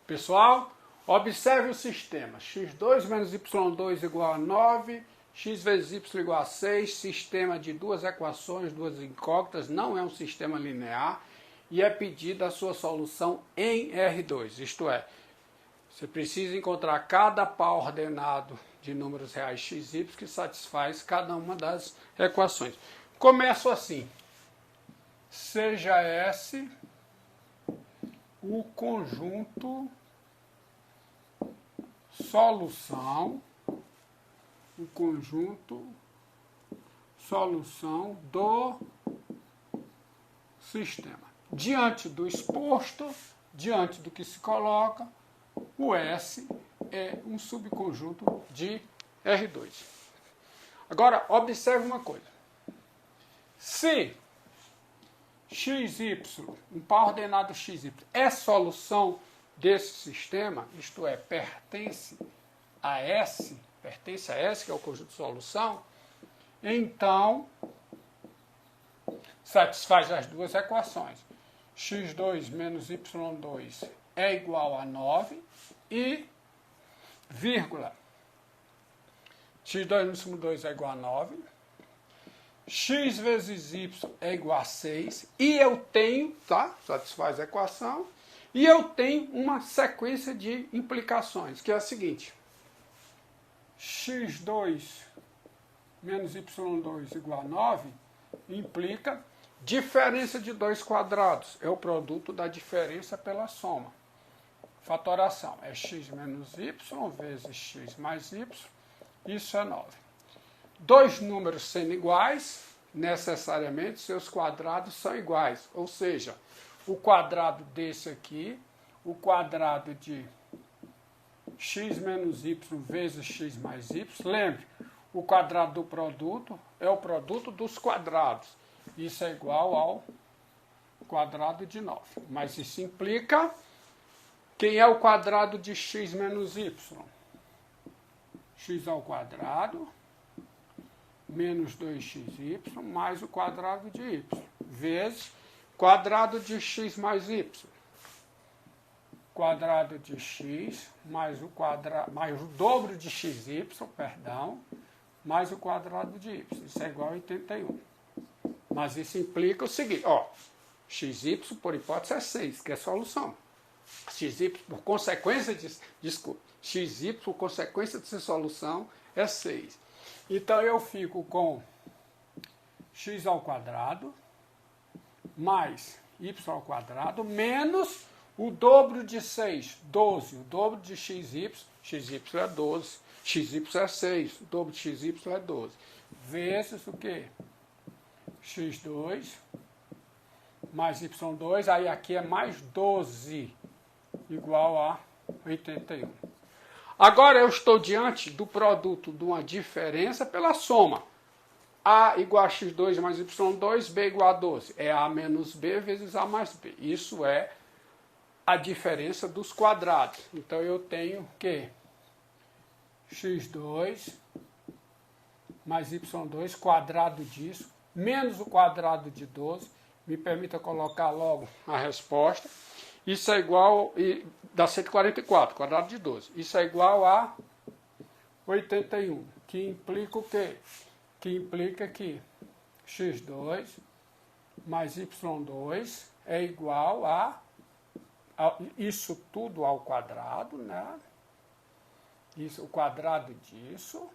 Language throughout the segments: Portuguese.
Pessoal, observe o sistema. x2 menos y2 igual a 9, x vezes y igual a 6, sistema de duas equações, duas incógnitas, não é um sistema linear, e é pedida a sua solução em R2, isto é, você precisa encontrar cada par ordenado de números reais x e y que satisfaz cada uma das equações. Começo assim, seja S o conjunto solução do sistema. Diante do exposto, diante do que se coloca, o S é um subconjunto de R2. Agora, observe uma coisa. Se xy, um par ordenado xy, é solução desse sistema, isto é, pertence a S, que é o conjunto de solução, então satisfaz as duas equações. x2 menos y2 é igual a 9 e, vírgula, x2 menos y2 é igual a 9, x vezes y é igual a 6, e eu tenho, tá? Satisfaz a equação, e eu tenho uma sequência de implicações, que é a seguinte: x2 menos y2 igual a 9 implica diferença de dois quadrados, é o produto da diferença pela soma. Fatoração é x menos y vezes x mais y, isso é 9. Dois números sendo iguais, necessariamente seus quadrados são iguais, ou seja, o quadrado desse aqui, o quadrado de x menos y vezes x mais y, lembre, o quadrado do produto é o produto dos quadrados, isso é igual ao quadrado de 9, mas isso implica, quem é o quadrado de x menos y? X ao quadrado menos 2xy mais o quadrado de y, vezes quadrado de x mais y. Quadrado de x mais o dobro de xy, mais o quadrado de y. Isso é igual a 81. Mas isso implica o seguinte, ó, xy por hipótese é 6, que é solução. Xy por consequência de, xy por consequência de ser solução é 6. Então eu fico com x ao quadrado mais y ao quadrado menos o dobro de 6, 12. O dobro de xy é 12, xy é 6, o dobro de xy é 12. Vezes o quê? x2 mais y2, aí aqui é mais 12, igual a 81. Agora eu estou diante do produto de uma diferença pela soma. A igual a x2 mais y2, b igual a 12. É a menos b vezes a mais b. Isso é a diferença dos quadrados. Então eu tenho que x2 mais y2, quadrado disso, menos o quadrado de 12. Me permita colocar logo a resposta. Isso é igual, dá 144, quadrado de 12. Isso é igual a 81, que implica o quê? Que implica que x2 mais y2 é igual a isso tudo ao quadrado, né? Isso, o quadrado disso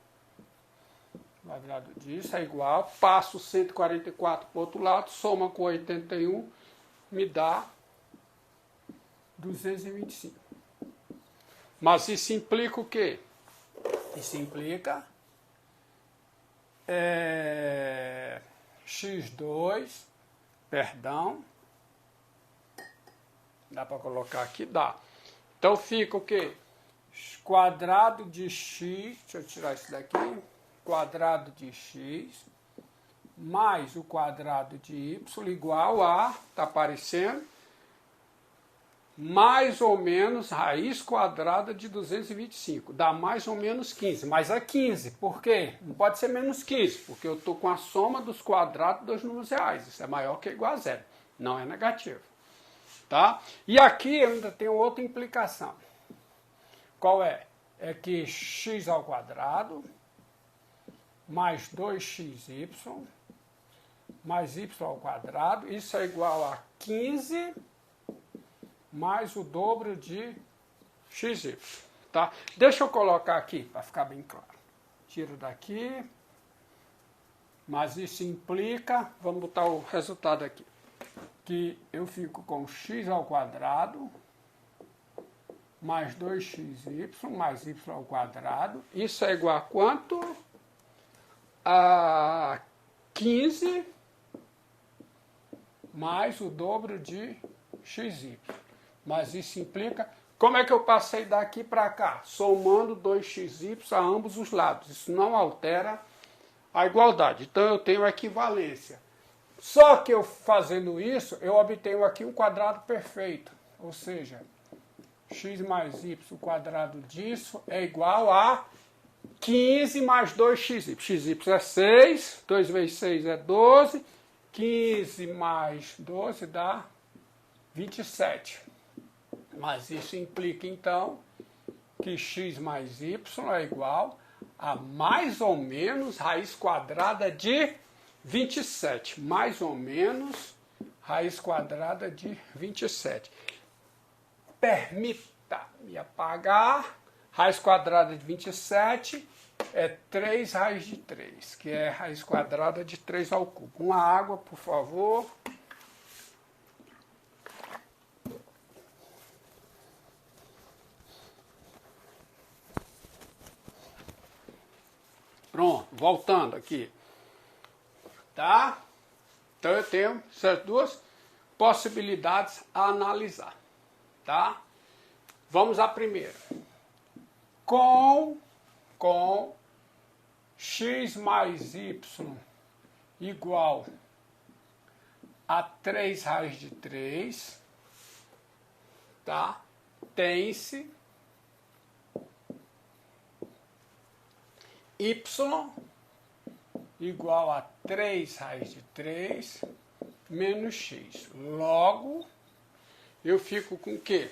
é igual, passo 144 para o outro lado, soma com 81, me dá 225. Mas isso implica o quê? Isso implica x2, dá para colocar aqui? Dá. Então fica o quê? Quadrado de x, deixa eu tirar isso daqui, quadrado de x mais o quadrado de y igual a, está aparecendo, mais ou menos raiz quadrada de 225. Dá mais ou menos 15. Mas é 15. Por quê? Não pode ser menos 15, porque eu estou com a soma dos quadrados dos números reais. Isso é maior que ou igual a zero. Não é negativo. Tá? E aqui eu ainda tenho outra implicação. Qual é? É que x ao quadrado mais 2xy mais y ao quadrado, isso é igual a 15 mais o dobro de xy. Tá? Deixa eu colocar aqui para ficar bem claro. Tiro daqui, mas isso implica, vamos botar o resultado aqui, que eu fico com x ao quadrado mais 2xy mais y ao quadrado. Isso é igual a quanto? A 15 mais o dobro de xy. Mas isso implica... Como é que eu passei daqui para cá? Somando 2xy a ambos os lados. Isso não altera a igualdade. Então eu tenho equivalência. Só que eu fazendo isso, eu obtenho aqui um quadrado perfeito. Ou seja, x mais y quadrado disso é igual a 15 mais 2xy. xy é 6, 2 vezes 6 é 12, 15 mais 12 dá 27. Mas isso implica, então, que x mais y é igual a mais ou menos raiz quadrada de 27. Mais ou menos raiz quadrada de 27. Permita-me apagar. Raiz quadrada de 27 é 3 raiz de 3, que é raiz quadrada de 3 ao cubo. Uma água, por favor. Pronto, voltando aqui. Tá? Então eu tenho essas duas possibilidades a analisar. Tá? Vamos à primeira. Com x mais y igual a 3 raiz de 3, tá? Tem-se y igual a 3 raiz de 3 menos x. Logo, eu fico com o quê?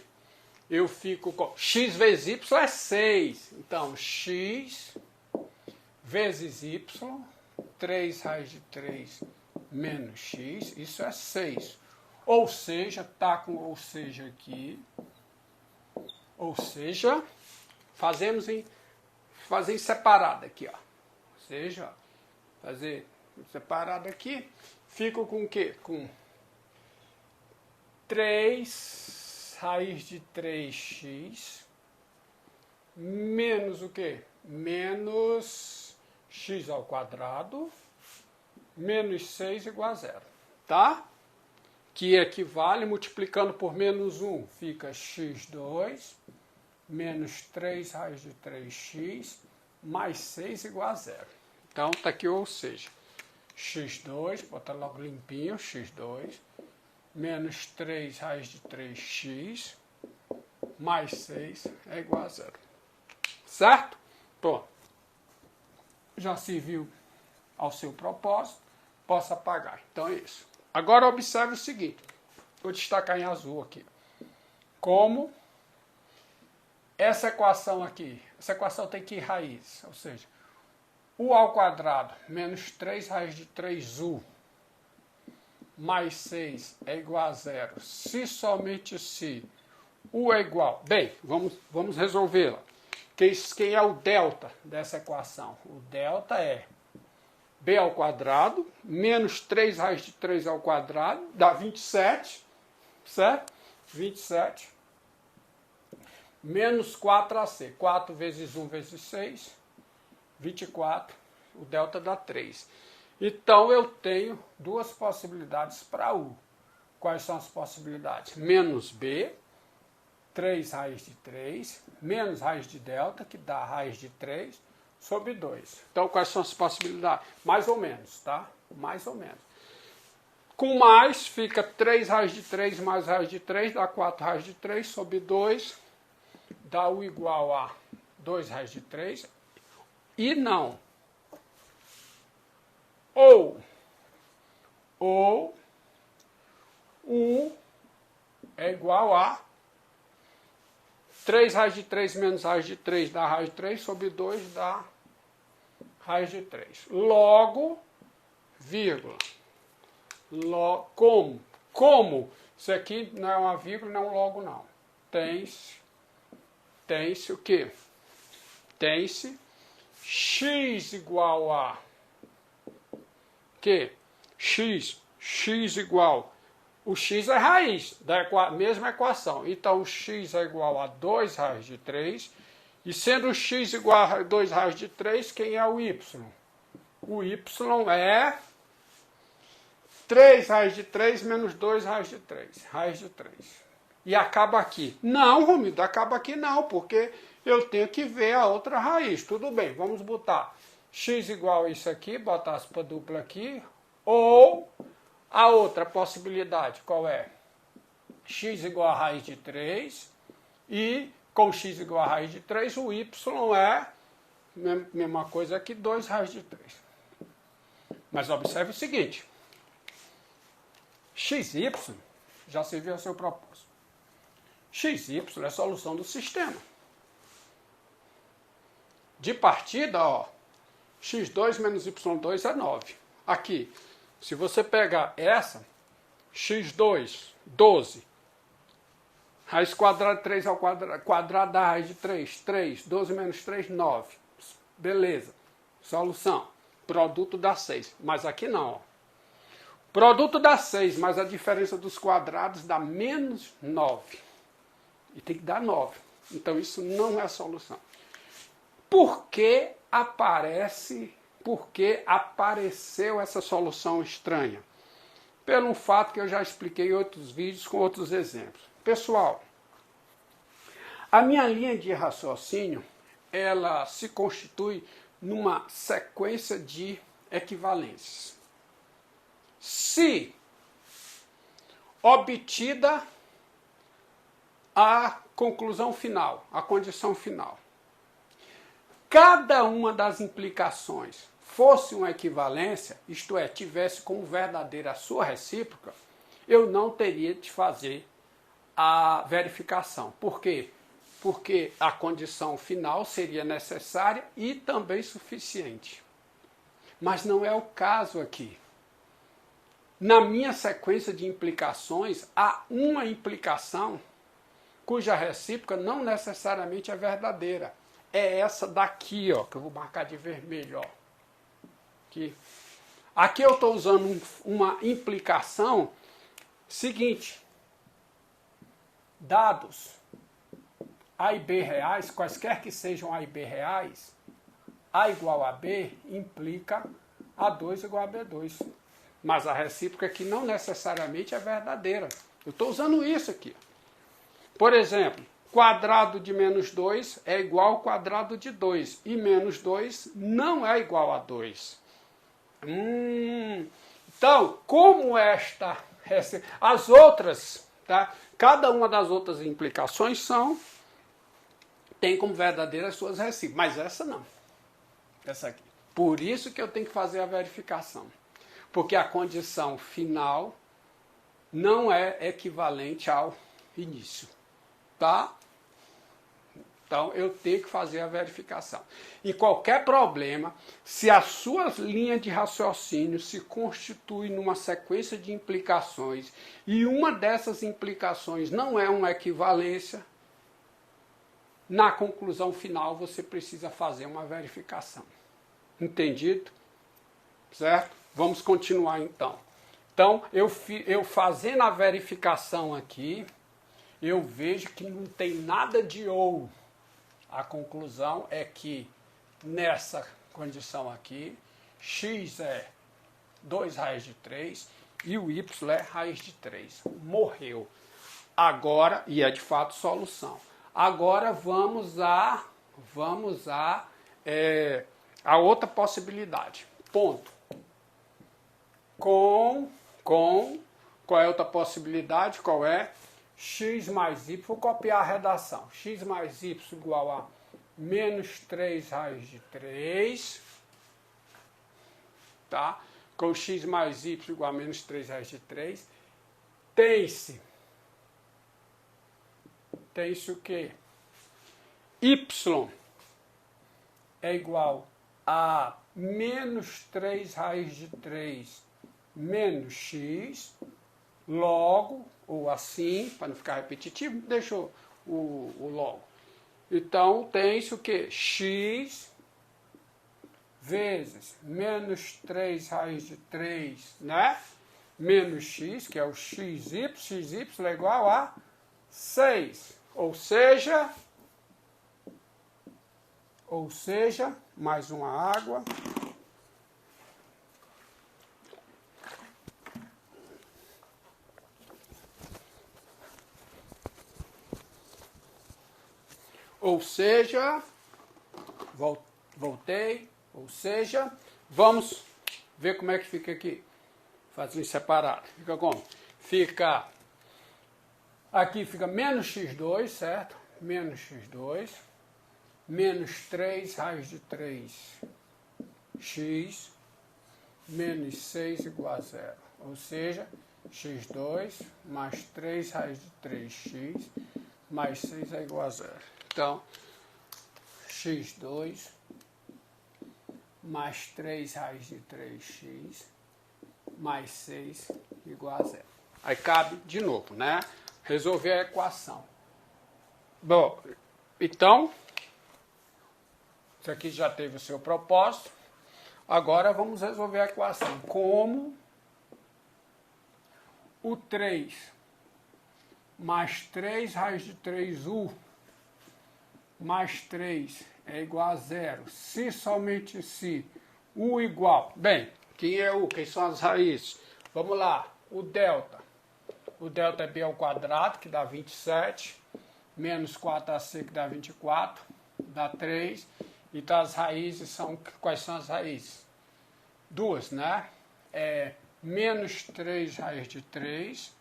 Eu fico com x vezes y é 6. Então, x vezes y, 3 raiz de 3 menos x, isso é 6. Ou seja, tá com ou seja aqui. Ou seja, fazemos em separado aqui, ó. Ou seja, ó, fazer separado aqui, fico com o quê? Com 3 raiz de 3x menos o quê? Menos x ao quadrado menos 6 igual a 0. Tá? Que equivale, multiplicando por menos 1, fica x2 menos 3 raiz de 3x mais 6 igual a 0. Então, tá aqui, ou seja, x2, bota logo limpinho, x2, menos 3 raiz de 3x, mais 6 é igual a 0. Certo? Pronto. Já serviu ao seu propósito, posso apagar. Então é isso. Agora observe o seguinte, vou destacar em azul aqui. Como essa equação aqui, essa equação tem que ir raiz, ou seja, u ao quadrado menos 3 raiz de 3u mais 6 é igual a 0, se somente se u é igual. Bem, vamos resolvê-la. Quem é o delta dessa equação? O delta é b ao quadrado menos 3 raiz de 3 ao quadrado, dá 27, certo? 27 menos 4ac. 4 vezes 1 vezes 6, 24. O delta dá 3. Então, eu tenho duas possibilidades para u. Quais são as possibilidades? Menos b, 3 raiz de 3, menos raiz de delta, que dá raiz de 3, sobre 2. Então, quais são as possibilidades? Mais ou menos, tá? Mais ou menos. Com mais, fica 3 raiz de 3 mais raiz de 3, dá 4 raiz de 3, sobre 2, dá u igual a 2 raiz de 3. E não. Ou u é igual a 3 raiz de 3 menos raiz de 3 dá raiz de 3 sobre 2 dá raiz de 3. Logo, vírgula. Como? Como? Isso aqui não é uma vírgula, não é um logo, não. Tem-se o quê? Tem-se x igual a que? X igual. O x é raiz da mesma equação. Então, o x é igual a 2 raiz de 3. E sendo o x igual a 2 raiz de 3, quem é o y? O y é 3 raiz de 3 menos 2 raiz de 3. Raiz de 3. E acaba aqui. Não, Romildo, acaba aqui não, porque eu tenho que ver a outra raiz. Tudo bem, vamos botar x igual a isso aqui, botar aspa dupla aqui, ou a outra possibilidade, qual é? X igual a raiz de 3 e com x igual a raiz de 3, o y é, mesma coisa aqui, 2 raiz de 3. Mas observe o seguinte, xy já serviu ao seu propósito. Xy é a solução do sistema. De partida, ó, x2 menos y2 é 9. Aqui, se você pegar essa, x2, 12, raiz quadrada de 3 ao quadrado da raiz de 3, 3, 12 menos 3, 9. Beleza, solução, produto dá 6, mas aqui não, ó. Produto dá 6, mas a diferença dos quadrados dá menos 9. E tem que dar 9. Então isso não é a solução. Por que apareceu essa solução estranha? Pelo fato que eu já expliquei em outros vídeos com outros exemplos. Pessoal, a minha linha de raciocínio, ela se constitui numa sequência de equivalências. Se obtida a conclusão final, a condição final, cada uma das implicações fosse uma equivalência, isto é, tivesse como verdadeira a sua recíproca, eu não teria de fazer a verificação. Por quê? Porque a condição final seria necessária e também suficiente. Mas não é o caso aqui. Na minha sequência de implicações, há uma implicação cuja recíproca não necessariamente é verdadeira. É essa daqui, ó, que eu vou marcar de vermelho, ó. Aqui eu estou usando uma implicação seguinte. Dados A e B reais, quaisquer que sejam A e B reais, A igual a B implica A2 igual a B2. Mas a recíproca aqui não necessariamente é verdadeira. Eu estou usando isso aqui. Por exemplo, quadrado de menos 2 é igual ao quadrado de 2. E menos 2 não é igual a 2. Então, como as outras, tá? Cada uma das outras implicações tem como verdadeira as suas recíprocas, mas essa não. Essa aqui. Por isso que eu tenho que fazer a verificação. Porque a condição final não é equivalente ao início. Tá? Então, eu tenho que fazer a verificação. E qualquer problema, se a sua linha de raciocínio se constitui numa sequência de implicações e uma dessas implicações não é uma equivalência, na conclusão final você precisa fazer uma verificação. Entendido? Certo? Vamos continuar então. Então, eu fazendo a verificação aqui, eu vejo que não tem nada de ou. A conclusão é que nessa condição aqui, x é 2 raiz de 3 e o y é raiz de 3. Morreu. Agora, e é de fato solução. Agora vamos a outra possibilidade. Ponto. Qual é a outra possibilidade? Qual é? X mais y, vou copiar a redação. X mais y igual a menos 3 raiz de 3. Tá? Com x mais y igual a menos 3 raiz de 3. Tem-se tem-se o quê? Y é igual a menos 3 raiz de 3 menos x, logo, ou assim, para não ficar repetitivo, deixa o logo. Então, tem-se o quê? X vezes menos 3 raiz de 3, né? Menos x, que é o xy é igual a 6. Ou seja, mais uma água. Ou seja, voltei, ou seja, vamos ver como é que fica aqui. Fazer separado. Fica como? Fica, aqui fica menos x2, certo? Menos x2, menos 3 raiz de 3 x, menos 6 igual a 0. Ou seja, x2 mais 3 raiz de 3x mais 6 é igual a 0. Então, x2 mais 3 raiz de 3x mais 6 igual a 0. Aí cabe de novo, né? Resolver a equação. Bom, então, isso aqui já teve o seu propósito. Agora vamos resolver a equação. Como o 3 mais 3 raiz de 3u mais 3 é igual a 0, se somente se u igual. Bem, quem é u? Quem são as raízes? Vamos lá, o delta. O delta é b ao quadrado, que dá 27, menos 4ac, que dá 24, dá 3. Então as raízes são, quais são as raízes? Duas, né? Menos 3 raiz de 3,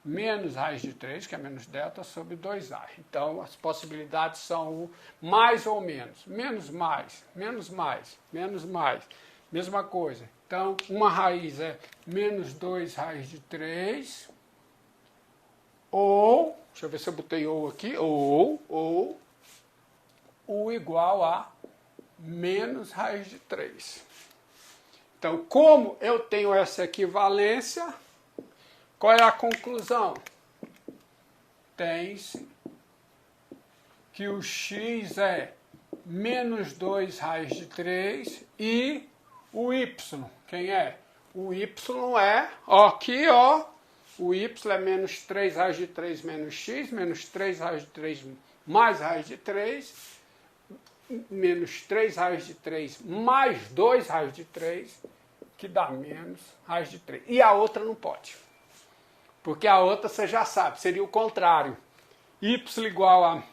menos raiz de 3, que é menos delta, sobre 2a. Então, as possibilidades são o mais ou menos. Menos mais, menos mais, menos mais. Mesma coisa. Então, uma raiz é menos 2 raiz de 3, ou, deixa eu ver se eu botei ou aqui, ou u igual a menos raiz de 3. Então, como eu tenho essa equivalência, qual é a conclusão? Tem-se que o x é menos 2 raiz de 3 e o y, quem é? O y é, ó, aqui, ó, o y é menos 3 raiz de 3 menos x, menos 3 raiz de 3 mais raiz de 3, menos 3 raiz de 3 mais 2 raiz de 3, que dá menos raiz de 3. E a outra não pode. Porque a outra você já sabe, seria o contrário. Y igual a...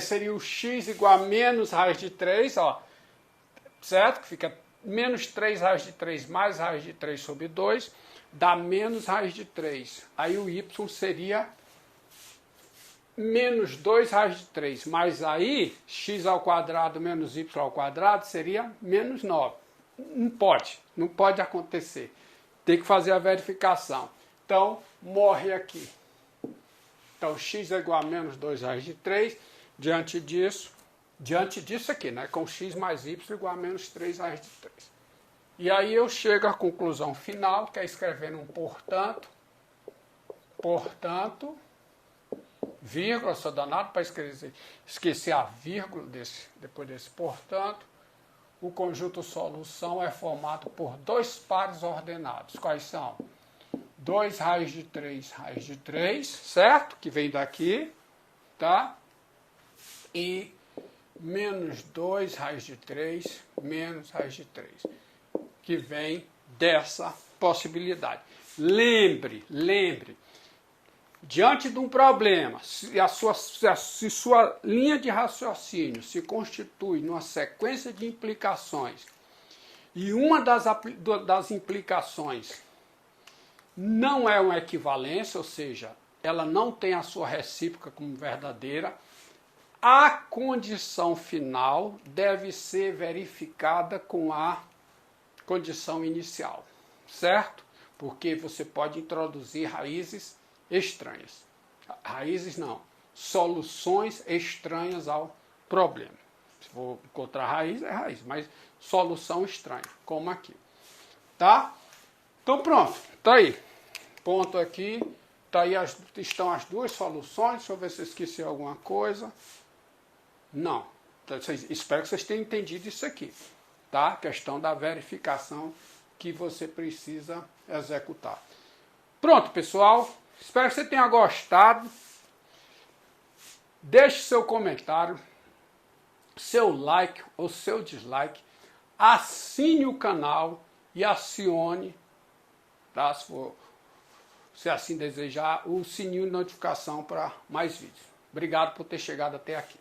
seria o x igual a menos raiz de 3, ó. Certo? Que fica menos 3 raiz de 3 mais raiz de 3 sobre 2, dá menos raiz de 3. Aí o y seria menos 2 raiz de 3. Mas aí, x ao quadrado menos y ao quadrado seria menos 9. Não pode acontecer. Tem que fazer a verificação. Então, morre aqui. Então, x é igual a menos 2 raiz de 3. Diante disso aqui, né? Com x mais y igual a menos 3 raiz de 3. E aí eu chego à conclusão final, que é escrevendo um portanto, vírgula, sou danado para esquecer a vírgula depois desse portanto. O conjunto solução é formado por dois pares ordenados. Quais são? 2 raiz de 3, certo? Que vem daqui, tá? E menos 2 raiz de 3, menos raiz de 3, que vem dessa possibilidade. Lembre, diante de um problema, se sua linha de raciocínio se constitui numa sequência de implicações, e uma das implicações não é uma equivalência, ou seja, ela não tem a sua recíproca como verdadeira, a condição final deve ser verificada com a condição inicial, certo? Porque você pode introduzir raízes estranhas. Raízes não, soluções estranhas ao problema. Se for encontrar raiz, é raiz, mas solução estranha, como aqui. Tá? Então pronto, tá aí. Ponto aqui, tá aí estão as duas soluções. Deixa eu ver se eu esqueci alguma coisa. Não. Então, espero que vocês tenham entendido isso aqui. Tá? Questão da verificação que você precisa executar. Pronto, pessoal. Espero que você tenha gostado. Deixe seu comentário, seu like ou seu dislike. Assine o canal e acione, tá? Se assim desejar, o sininho de notificação para mais vídeos. Obrigado por ter chegado até aqui.